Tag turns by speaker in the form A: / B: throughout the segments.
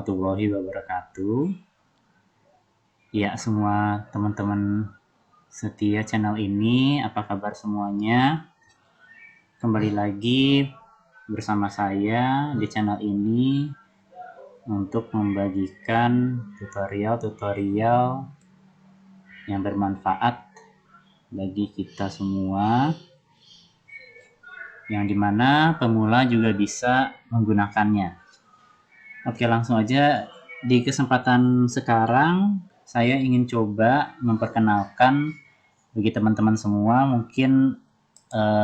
A: warahmatullahi wabarakatuh. Ya, semua teman-teman setia channel ini, apa kabar semuanya? Kembali lagi bersama saya di channel ini untuk membagikan tutorial-tutorial yang bermanfaat bagi kita semua, yang dimana pemula juga bisa menggunakannya. Oke, langsung aja. Di kesempatan sekarang saya ingin coba memperkenalkan bagi teman-teman semua mungkin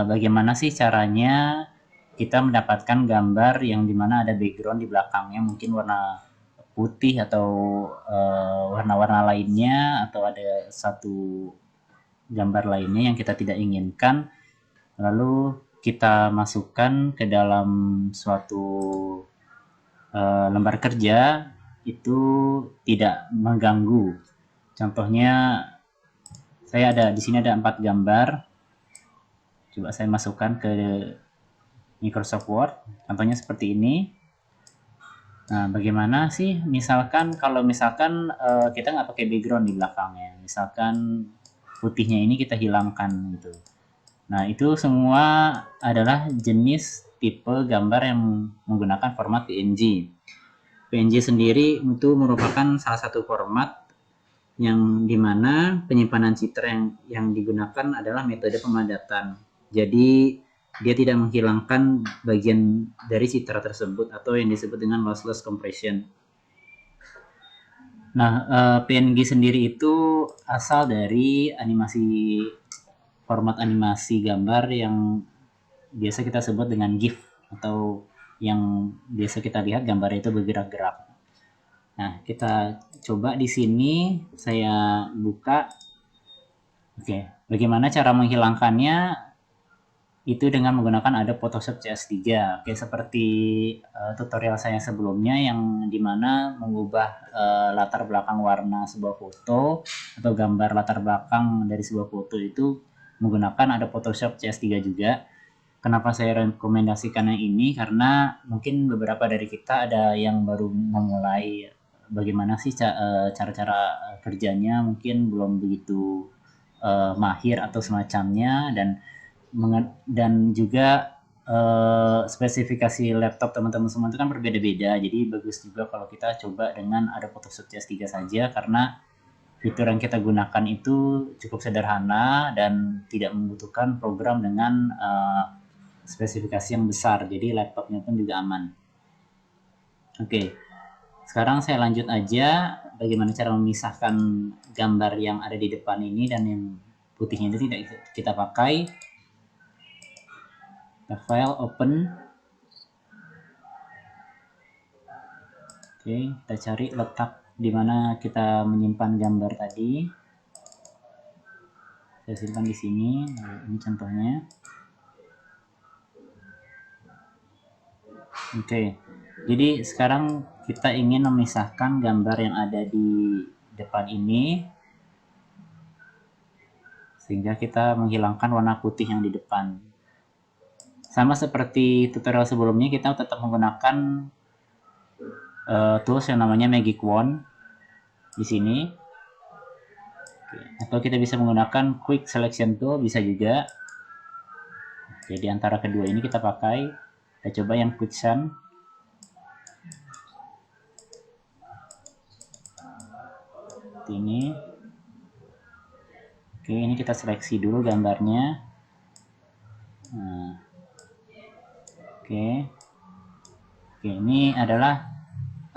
A: bagaimana sih caranya kita mendapatkan gambar yang dimana ada background di belakangnya, mungkin warna putih atau warna-warna lainnya, atau ada satu gambar lainnya yang kita tidak inginkan, lalu kita masukkan ke dalam suatu lembar kerja itu tidak mengganggu. Contohnya saya di sini ada 4 gambar. Coba saya masukkan ke Microsoft Word. Contohnya seperti ini. Nah, bagaimana sih misalkan kalau kita nggak pakai background di belakangnya. Misalkan putihnya ini kita hilangkan gitu. Nah, itu semua adalah jenis tipe gambar yang menggunakan format PNG. PNG sendiri itu merupakan salah satu format yang dimana penyimpanan citra yang digunakan adalah metode pemadatan. Jadi dia tidak menghilangkan bagian dari citra tersebut atau yang disebut dengan lossless compression. Nah, PNG sendiri itu asal dari format animasi gambar yang biasa kita sebut dengan GIF, atau yang biasa kita lihat gambar itu bergerak-gerak. Nah, kita coba di sini saya buka. Oke, bagaimana cara menghilangkannya? Itu dengan menggunakan Adobe Photoshop CS3. Oke, seperti tutorial saya sebelumnya yang dimana mengubah latar belakang warna sebuah foto atau gambar latar belakang dari sebuah foto itu menggunakan Adobe Photoshop CS3 juga. Kenapa saya rekomendasikan yang ini? Karena mungkin beberapa dari kita ada yang baru memulai, bagaimana sih cara-cara kerjanya, mungkin belum begitu mahir atau semacamnya, dan juga spesifikasi laptop teman-teman semua itu kan berbeda-beda. Jadi bagus juga kalau kita coba dengan ada Photoshop CS3 saja, karena fitur yang kita gunakan itu cukup sederhana dan tidak membutuhkan program dengan spesifikasi yang besar, jadi laptopnya pun juga aman. Oke, sekarang saya lanjut aja bagaimana cara memisahkan gambar yang ada di depan ini dan yang putihnya itu tidak kita pakai. Kita file, open. Oke, kita cari letak di mana kita menyimpan gambar tadi. Saya simpan di sini. Ini contohnya. Oke, jadi sekarang kita ingin memisahkan gambar yang ada di depan ini, sehingga kita menghilangkan warna putih yang di depan. Sama seperti tutorial sebelumnya, kita tetap menggunakan tools yang namanya Magic Wand di sini. Atau kita bisa menggunakan Quick Selection Tool, bisa juga. Jadi antara kedua ini kita pakai. Kita coba yang Quicksand. Seperti ini. Oke, ini kita seleksi dulu gambarnya. Nah, oke, ini adalah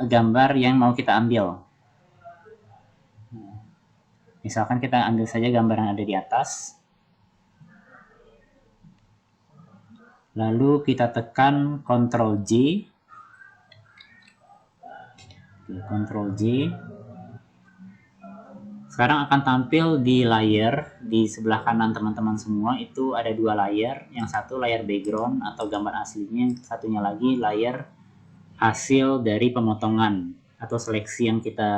A: gambar yang mau kita ambil. Misalkan kita ambil saja gambar yang ada di atas. Lalu kita tekan Ctrl J. Ctrl J. Sekarang akan tampil di layar di sebelah kanan teman-teman semua. Itu ada 2 layar. Yang satu layar background atau gambar aslinya, yang satunya lagi layar hasil dari pemotongan atau seleksi yang kita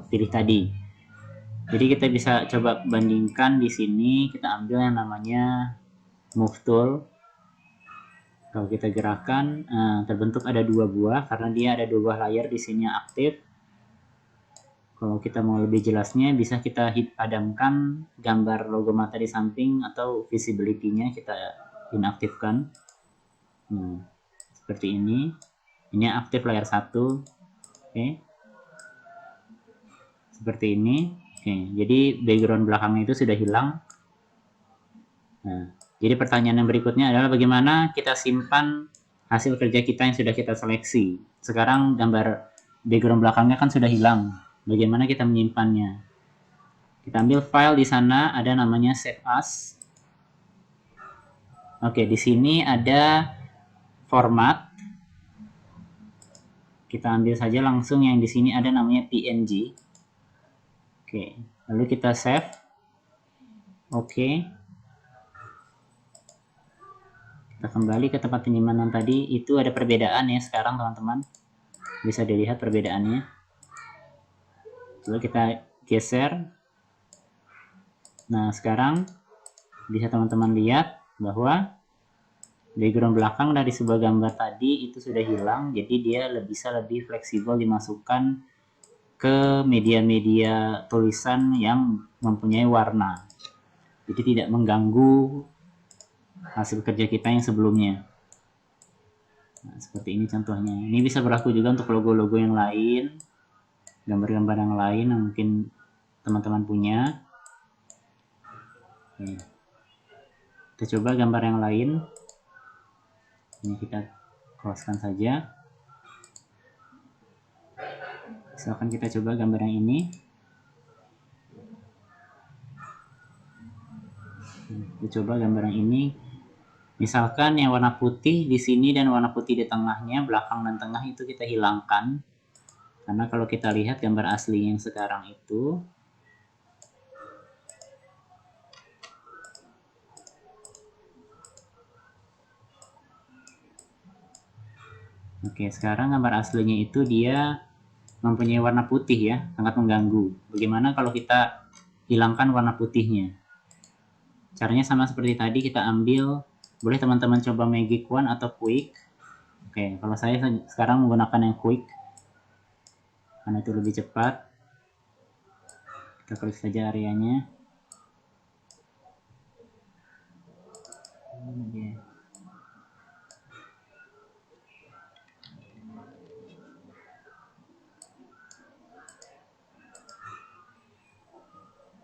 A: pilih tadi. Jadi kita bisa coba bandingkan di sini. Kita ambil yang namanya Move Tool. Kalau kita gerakkan, terbentuk ada 2 buah karena dia ada 2 buah layer di sini yang aktif. Kalau kita mau lebih jelasnya, bisa kita padamkan gambar logo mata di samping atau visibility-nya kita inaktifkan. Seperti ini. Ini aktif layar 1. Oke. Seperti ini. Oke, jadi background belakangnya itu sudah hilang. Nah, jadi pertanyaan yang berikutnya adalah bagaimana kita simpan hasil kerja kita yang sudah kita seleksi. Sekarang gambar background belakangnya kan sudah hilang. Bagaimana kita menyimpannya? Kita ambil file di sana, ada namanya Save As. Oke, di sini ada format. Kita ambil saja langsung yang di sini ada namanya PNG. Oke, lalu kita save. Oke. Kita kembali ke tempat penyimpanan tadi. Itu ada perbedaan ya sekarang teman-teman. Bisa dilihat perbedaannya. Coba kita geser. Nah, sekarang bisa teman-teman lihat bahwa background belakang dari sebuah gambar tadi itu sudah hilang, jadi dia bisa lebih fleksibel dimasukkan ke media-media tulisan yang mempunyai warna. Jadi tidak mengganggu hasil kerja kita yang sebelumnya. Nah, seperti ini contohnya. Ini bisa berlaku juga untuk logo-logo yang lain, gambar-gambar yang lain yang mungkin teman-teman punya. Kita coba gambar yang lain. Ini kita close-kan saja. Misalkan kita coba gambar yang ini. Kita coba gambar yang ini. Misalkan yang warna putih di sini dan warna putih di tengahnya, belakang dan tengah itu kita hilangkan. Karena kalau kita lihat gambar asli yang sekarang itu, oke, sekarang gambar aslinya itu dia mempunyai warna putih ya, sangat mengganggu. Bagaimana kalau kita hilangkan warna putihnya? Caranya sama seperti tadi, kita ambil, boleh teman-teman coba Magic Wand atau Quick. Oke, kalau saya sekarang menggunakan yang Quick, karena itu lebih cepat. Kita klik saja areanya.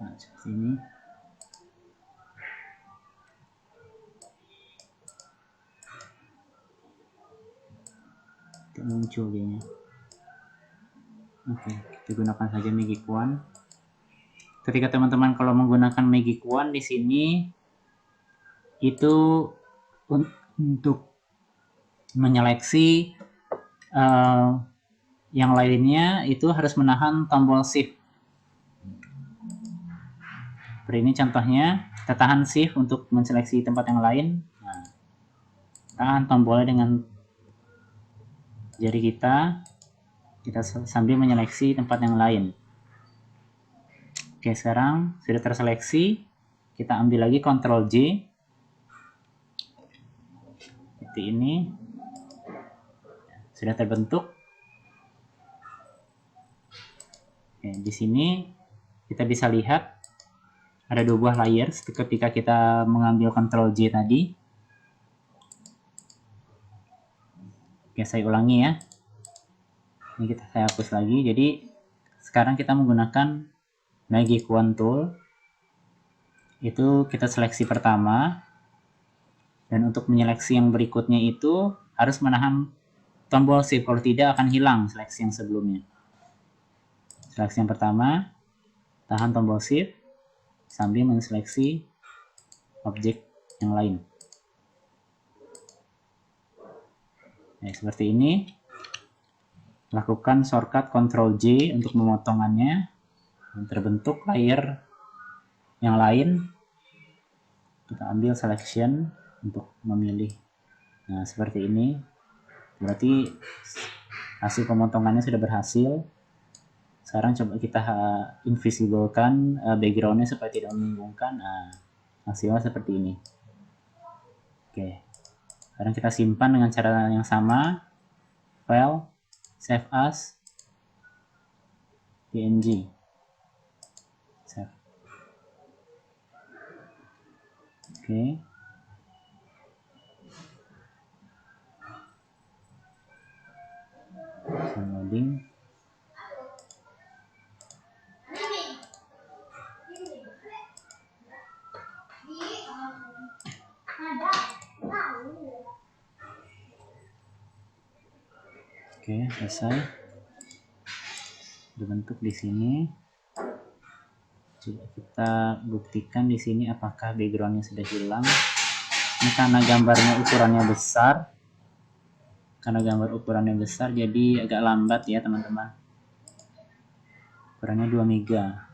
A: Nah, seperti ini. Tidak muncul dia. Oke, kita gunakan saja Magic Wand. Ketika teman-teman kalau menggunakan Magic Wand di sini itu untuk menyeleksi yang lainnya itu harus menahan tombol Shift. Seperti ini contohnya, kita tahan Shift untuk menseleksi tempat yang lain. Nah, tahan tombolnya dengan jari kita sambil menyeleksi tempat yang lain. Oke, sekarang sudah terseleksi, kita ambil lagi Ctrl J. Seperti ini. Sudah terbentuk. Oke, di sini kita bisa lihat ada 2 buah layer ketika kita mengambil Ctrl J tadi. Oke, saya ulangi ya. Ini saya hapus lagi. Jadi sekarang kita menggunakan Magic Wand Tool. Itu kita seleksi pertama. Dan untuk menyeleksi yang berikutnya itu harus menahan tombol Shift, kalau tidak akan hilang seleksi yang sebelumnya. Seleksi yang pertama, tahan tombol Shift sambil menseleksi objek yang lain. Nah, seperti ini. Lakukan shortcut Ctrl J untuk memotongannya. Terbentuk layer yang lain. Kita ambil selection untuk memilih. Nah, seperti ini. Berarti hasil pemotongannya sudah berhasil. Sekarang coba kita invisible-kan background-nya supaya tidak membingungkan. Nah, hasilnya seperti ini. Oke. Sekarang kita simpan dengan cara yang sama. File, save as, png. Save. Oke. Loading. Oke, selesai. Dibentuk di sini. Coba kita buktikan di sini apakah backgroundnya sudah hilang. Ini karena gambarnya ukurannya besar. Karena gambar ukurannya besar, jadi agak lambat ya teman-teman. Ukurannya 2 mega.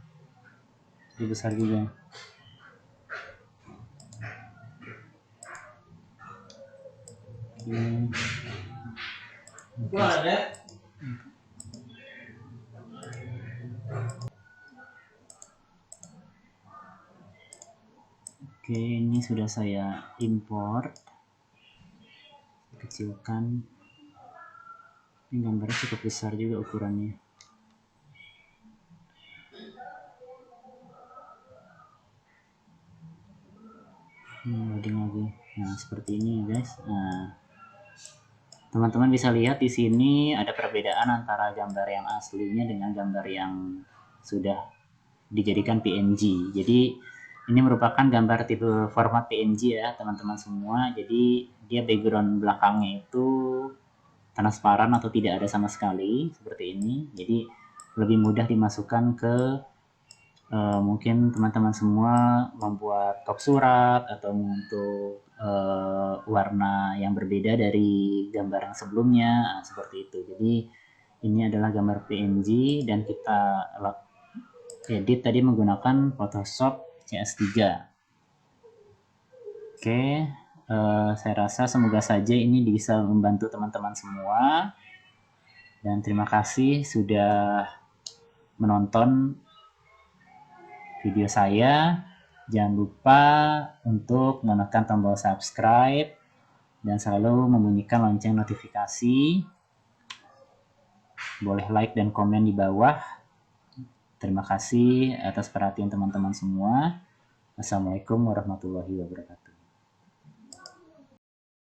A: Jadi besar juga. Oke, ini sudah saya import. Kecilkan. Ini gambarnya cukup besar juga ukurannya. Loading lagi. Nah, seperti ini ya guys. Nah, teman-teman bisa lihat di sini ada perbedaan antara gambar yang aslinya dengan gambar yang sudah dijadikan PNG. Jadi ini merupakan gambar tipe format PNG ya teman-teman semua. Jadi dia background belakangnya itu transparan atau tidak ada sama sekali seperti ini. Jadi lebih mudah dimasukkan ke mungkin teman-teman semua membuat top surat atau untuk warna yang berbeda dari gambar yang sebelumnya, seperti itu. Jadi ini adalah gambar PNG dan kita edit tadi menggunakan Photoshop CS3. Oke, saya rasa semoga saja ini bisa membantu teman-teman semua. Dan terima kasih sudah menonton video saya. Jangan lupa untuk menekan tombol subscribe dan selalu membunyikan lonceng notifikasi. Boleh like dan komen di bawah. Terima kasih atas perhatian teman-teman semua. Assalamualaikum warahmatullahi wabarakatuh.